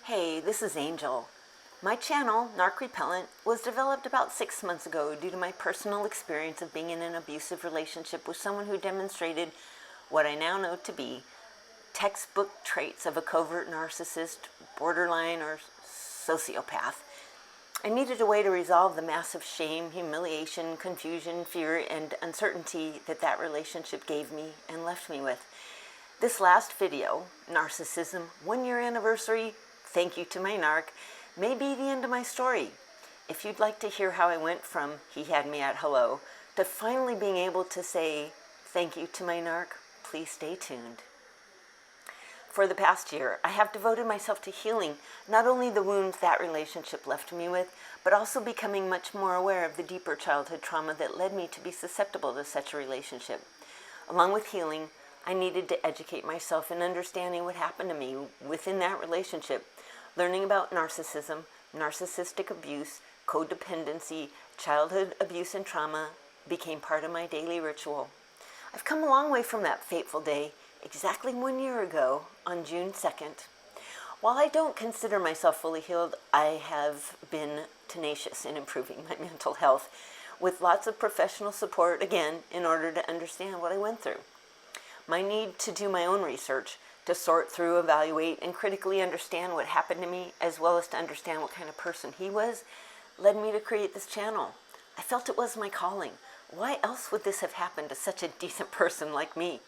Hey, this is Angel. My channel, Narc-Repellent, was developed about 6 months ago due to my personal experience of being in an abusive relationship with someone who demonstrated what I now know to be textbook traits of a covert narcissist, borderline, or sociopath. I needed a way to resolve the massive shame, humiliation, confusion, fear, and uncertainty that relationship gave me and left me with. This last video, Narcissism, 1-year anniversary, thank you to my narc, may be the end of my story. If you'd like to hear how I went from he had me at hello to finally being able to say thank you to my narc, please stay tuned. For the past year, I have devoted myself to healing not only the wounds that relationship left me with, but also becoming much more aware of the deeper childhood trauma that led me to be susceptible to such a relationship. Along with healing, I needed to educate myself in understanding what happened to me within that relationship, learning about narcissism, narcissistic abuse, codependency, childhood abuse and trauma became part of my daily ritual. I've come a long way from that fateful day, exactly 1 year ago, on June 2nd. While I don't consider myself fully healed, I have been tenacious in improving my mental health, with lots of professional support, again, in order to understand what I went through. My need to do my own research, to sort through, evaluate, and critically understand what happened to me, as well as to understand what kind of person he was, led me to create this channel. I felt it was my calling. Why else would this have happened to such a decent person like me?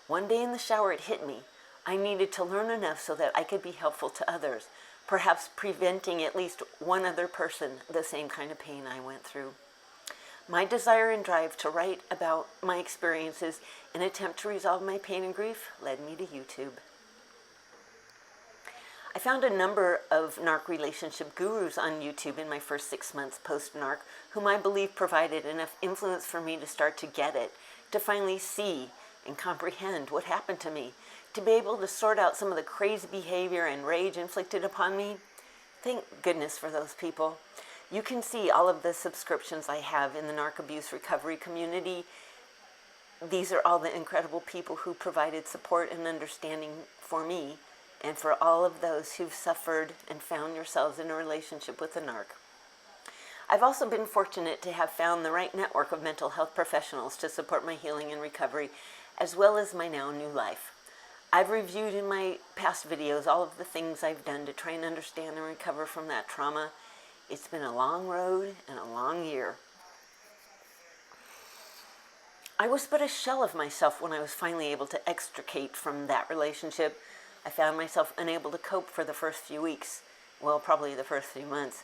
One day in the shower it hit me. I needed to learn enough so that I could be helpful to others, perhaps preventing at least one other person the same kind of pain I went through. My desire and drive to write about my experiences in an attempt to resolve my pain and grief led me to YouTube. I found a number of narc relationship gurus on YouTube in my first 6 months post-narc, whom I believe provided enough influence for me to start to get it, to finally see and comprehend what happened to me, to be able to sort out some of the crazy behavior and rage inflicted upon me. Thank goodness for those people. You can see all of the subscriptions I have in the narc abuse recovery community. These are all the incredible people who provided support and understanding for me and for all of those who've suffered and found yourselves in a relationship with a narc. I've also been fortunate to have found the right network of mental health professionals to support my healing and recovery, as well as my now new life. I've reviewed in my past videos all of the things I've done to try and understand and recover from that trauma. It's been a long road and a long year. I was but a shell of myself when I was finally able to extricate from that relationship. I found myself unable to cope for the first few weeks, well, probably the first few months,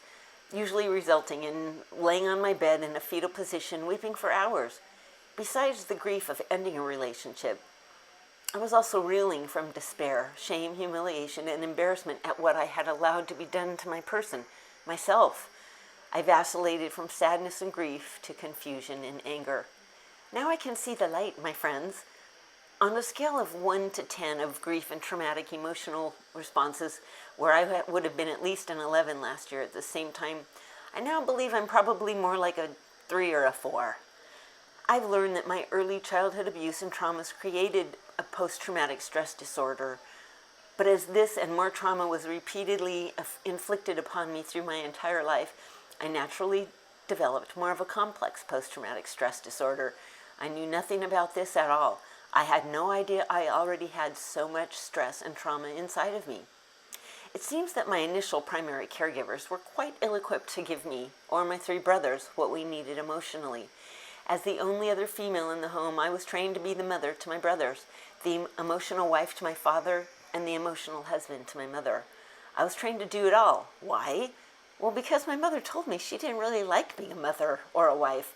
usually resulting in laying on my bed in a fetal position, weeping for hours. Besides the grief of ending a relationship, I was also reeling from despair, shame, humiliation, and embarrassment at what I had allowed to be done to my person, myself. I vacillated from sadness and grief to confusion and anger. Now I can see the light, my friends. On a scale of 1 to 10 of grief and traumatic emotional responses, where I would have been at least an 11 last year at the same time, I now believe I'm probably more like a 3 or a 4. I've learned that my early childhood abuse and traumas created a post-traumatic stress disorder. But as this and more trauma was repeatedly inflicted upon me through my entire life, I naturally developed more of a complex post-traumatic stress disorder. I knew nothing about this at all. I had no idea I already had so much stress and trauma inside of me. It seems that my initial primary caregivers were quite ill-equipped to give me, or my 3 brothers, what we needed emotionally. As the only other female in the home, I was trained to be the mother to my brothers, the emotional wife to my father, and the emotional husband to my mother. I was trained to do it all. Why? Well, because my mother told me she didn't really like being a mother or a wife.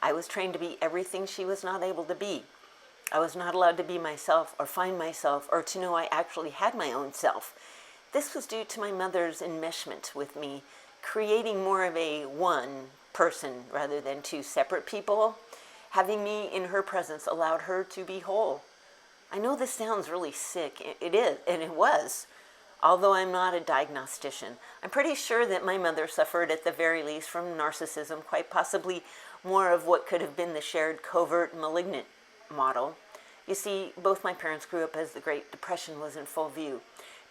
I was trained to be everything she was not able to be. I was not allowed to be myself or find myself or to know I actually had my own self. This was due to my mother's enmeshment with me, creating more of a one person rather than 2 separate people. Having me in her presence allowed her to be whole. I know this sounds really sick. It is, and it was. Although I'm not a diagnostician, I'm pretty sure that my mother suffered at the very least from narcissism, quite possibly more of what could have been the shared covert malignant model. You see, both my parents grew up as the Great Depression was in full view.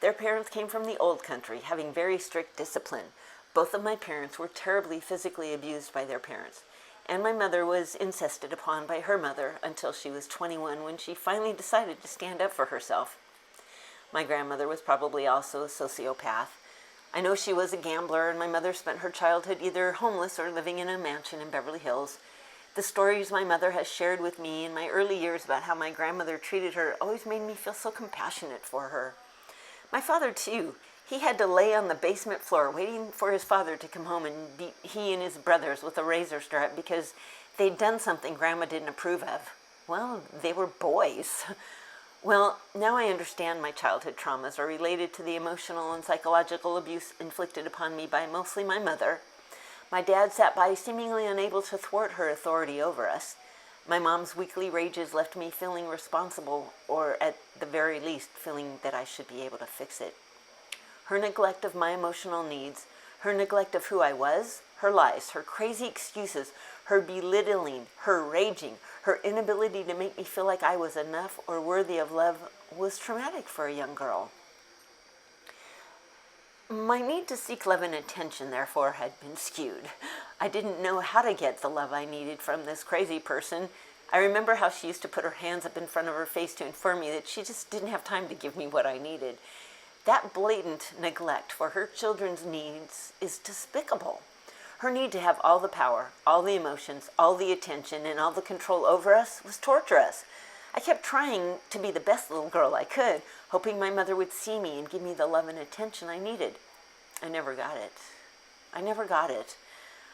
Their parents came from the old country, having very strict discipline. Both of my parents were terribly physically abused by their parents, and my mother was incested upon by her mother until she was 21, when she finally decided to stand up for herself. My grandmother was probably also a sociopath. I know she was a gambler, and my mother spent her childhood either homeless or living in a mansion in Beverly Hills. The stories my mother has shared with me in my early years about how my grandmother treated her always made me feel so compassionate for her. My father, too. He had to lay on the basement floor waiting for his father to come home and beat he and his brothers with a razor strap because they'd done something Grandma didn't approve of. Well, they were boys. Well, now I understand my childhood traumas are related to the emotional and psychological abuse inflicted upon me by mostly my mother. My dad sat by, seemingly unable to thwart her authority over us. My mom's weekly rages left me feeling responsible, or at the very least, feeling that I should be able to fix it. Her neglect of my emotional needs, her neglect of who I was, her lies, her crazy excuses, her belittling, her raging, her inability to make me feel like I was enough or worthy of love was traumatic for a young girl. My need to seek love and attention, therefore, had been skewed. I didn't know how to get the love I needed from this crazy person. I remember how she used to put her hands up in front of her face to inform me that she just didn't have time to give me what I needed. That blatant neglect for her children's needs is despicable. Her need to have all the power, all the emotions, all the attention, and all the control over us was torturous. I kept trying to be the best little girl I could, hoping my mother would see me and give me the love and attention I needed. I never got it. I never got it.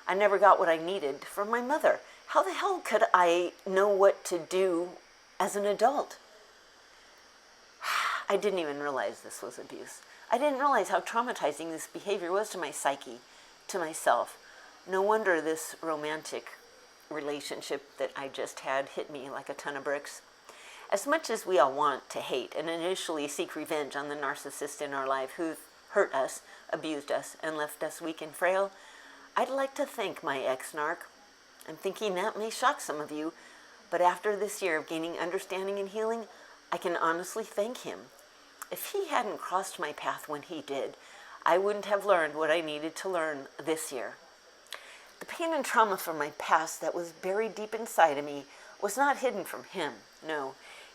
I never got what I needed from my mother. How the hell could I know what to do as an adult? I didn't even realize this was abuse. I didn't realize how traumatizing this behavior was to my psyche, to myself. No wonder this romantic relationship that I just had hit me like a ton of bricks. As much as we all want to hate and initially seek revenge on the narcissist in our life who've hurt us, abused us, and left us weak and frail, I'd like to thank my ex-NARC. I'm thinking that may shock some of you, but after this year of gaining understanding and healing, I can honestly thank him. If he hadn't crossed my path when he did, I wouldn't have learned what I needed to learn this year. The pain and trauma from my past that was buried deep inside of me was not hidden from him, no.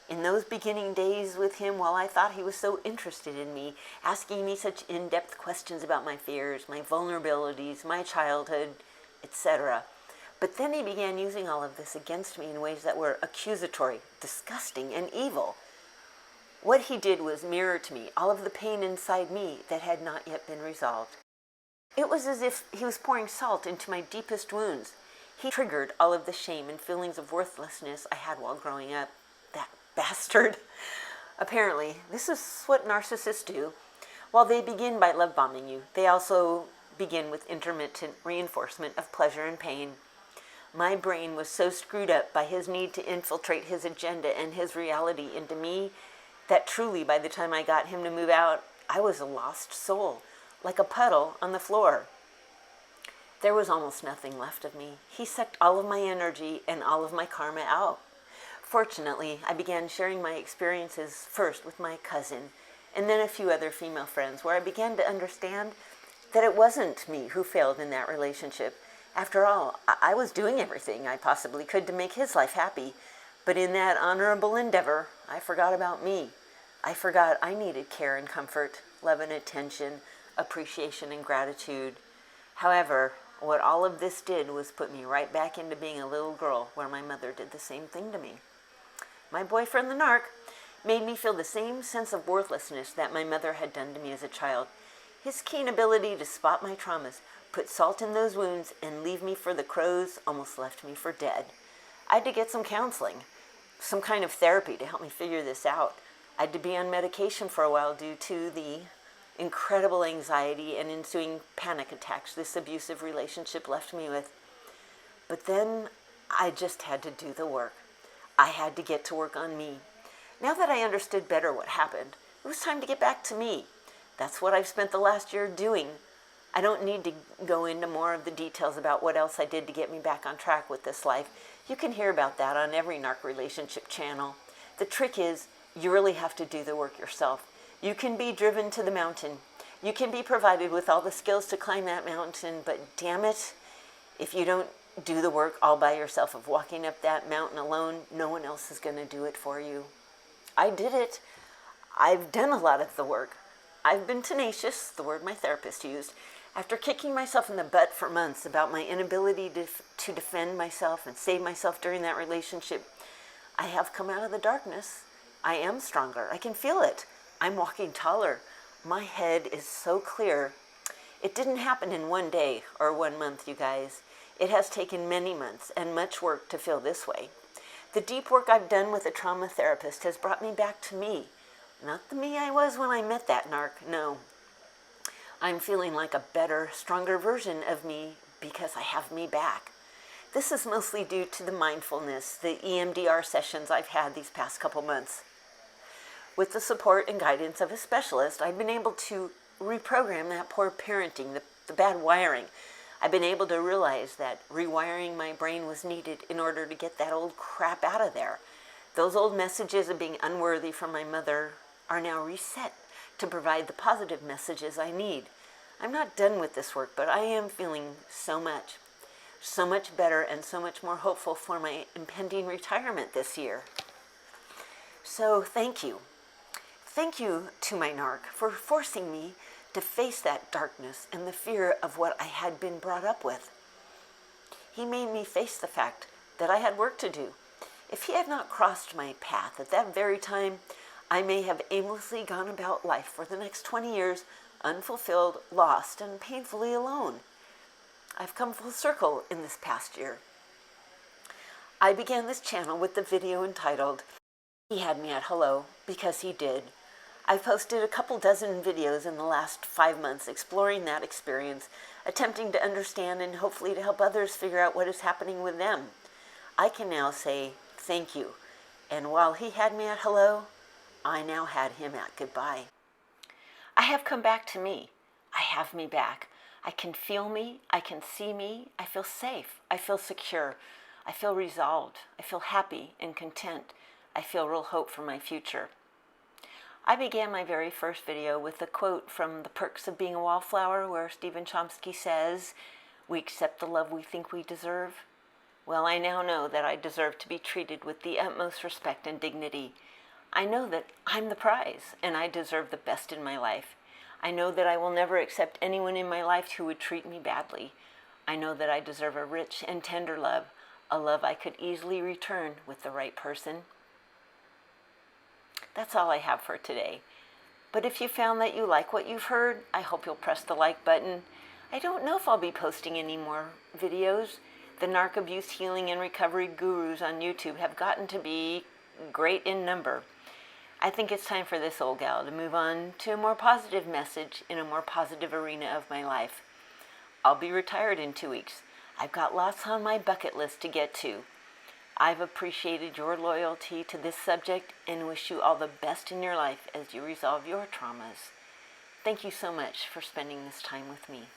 In those beginning days with him, while I thought he was so interested in me, asking me such in-depth questions about my fears, my vulnerabilities, my childhood, etc. But then he began using all of this against me in ways that were accusatory, disgusting, and evil. What he did was mirror to me all of the pain inside me that had not yet been resolved. It was as if he was pouring salt into my deepest wounds. He triggered all of the shame and feelings of worthlessness I had while growing up. That bastard. Apparently, this is what narcissists do. While they begin by love bombing you, they also begin with intermittent reinforcement of pleasure and pain. My brain was so screwed up by his need to infiltrate his agenda and his reality into me that truly by the time I got him to move out, I was a lost soul, like a puddle on the floor. There was almost nothing left of me. He sucked all of my energy and all of my karma out. Fortunately, I began sharing my experiences first with my cousin and then a few other female friends, where I began to understand that it wasn't me who failed in that relationship. After all, I was doing everything I possibly could to make his life happy, but in that honorable endeavor, I forgot about me. I forgot I needed care and comfort, love and attention, appreciation and gratitude. However, what all of this did was put me right back into being a little girl where my mother did the same thing to me. My boyfriend, the narc, made me feel the same sense of worthlessness that my mother had done to me as a child. His keen ability to spot my traumas, put salt in those wounds, and leave me for the crows almost left me for dead. I had to get some counseling, some kind of therapy to help me figure this out. I had to be on medication for a while due to the incredible anxiety and ensuing panic attacks this abusive relationship left me with. But then I just had to do the work. I had to get to work on me. Now that I understood better what happened, it was time to get back to me. That's what I've spent the last year doing. I don't need to go into more of the details about what else I did to get me back on track with this life. You can hear about that on every narc relationship channel. The trick is, you really have to do the work yourself. You can be driven to the mountain. You can be provided with all the skills to climb that mountain, but damn it, if you don't do the work all by yourself of walking up that mountain alone, no one else is going to do it for you. I did it. I've done a lot of the work. I've been tenacious, the word my therapist used, after kicking myself in the butt for months about my inability to defend myself and save myself during that relationship. I have come out of the darkness. I am stronger. I can feel it. I'm walking taller. My head is so clear. It didn't happen in one day or 1 month, you guys. It has taken many months and much work to feel this way. The deep work I've done with a trauma therapist has brought me back to me. Not the me I was when I met that narc, no. I'm feeling like a better, stronger version of me because I have me back. This is mostly due to the mindfulness, the EMDR sessions I've had these past couple months. With the support and guidance of a specialist, I've been able to reprogram that poor parenting, the bad wiring. I've been able to realize that rewiring my brain was needed in order to get that old crap out of there. Those old messages of being unworthy from my mother are now reset to provide the positive messages I need. I'm not done with this work, but I am feeling so much better and so much more hopeful for my impending retirement this year. So thank you. Thank you to my narc for forcing me to face that darkness and the fear of what I had been brought up with. He made me face the fact that I had work to do. If he had not crossed my path at that very time, I may have aimlessly gone about life for the next 20 years, unfulfilled, lost, and painfully alone. I've come full circle in this past year. I began this channel with the video entitled, "He Had Me at Hello," because he did. I've posted a couple dozen videos in the last 5 months exploring that experience, attempting to understand and hopefully to help others figure out what is happening with them. I can now say thank you. And while he had me at hello, I now had him at goodbye. I have come back to me. I have me back. I can feel me. I can see me. I feel safe. I feel secure. I feel resolved. I feel happy and content. I feel real hope for my future. I began my very first video with a quote from The Perks of Being a Wallflower, where Stephen Chomsky says, "We accept the love we think we deserve." Well, I now know that I deserve to be treated with the utmost respect and dignity. I know that I'm the prize, and I deserve the best in my life. I know that I will never accept anyone in my life who would treat me badly. I know that I deserve a rich and tender love, a love I could easily return with the right person. That's all I have for today. But if you found that you like what you've heard, I hope you'll press the like button. I don't know if I'll be posting any more videos. The narc abuse healing and recovery gurus on YouTube have gotten to be great in number. I think it's time for this old gal to move on to a more positive message in a more positive arena of my life. I'll be retired in 2 weeks. I've got lots on my bucket list to get to. I've appreciated your loyalty to this subject and wish you all the best in your life as you resolve your traumas. Thank you so much for spending this time with me.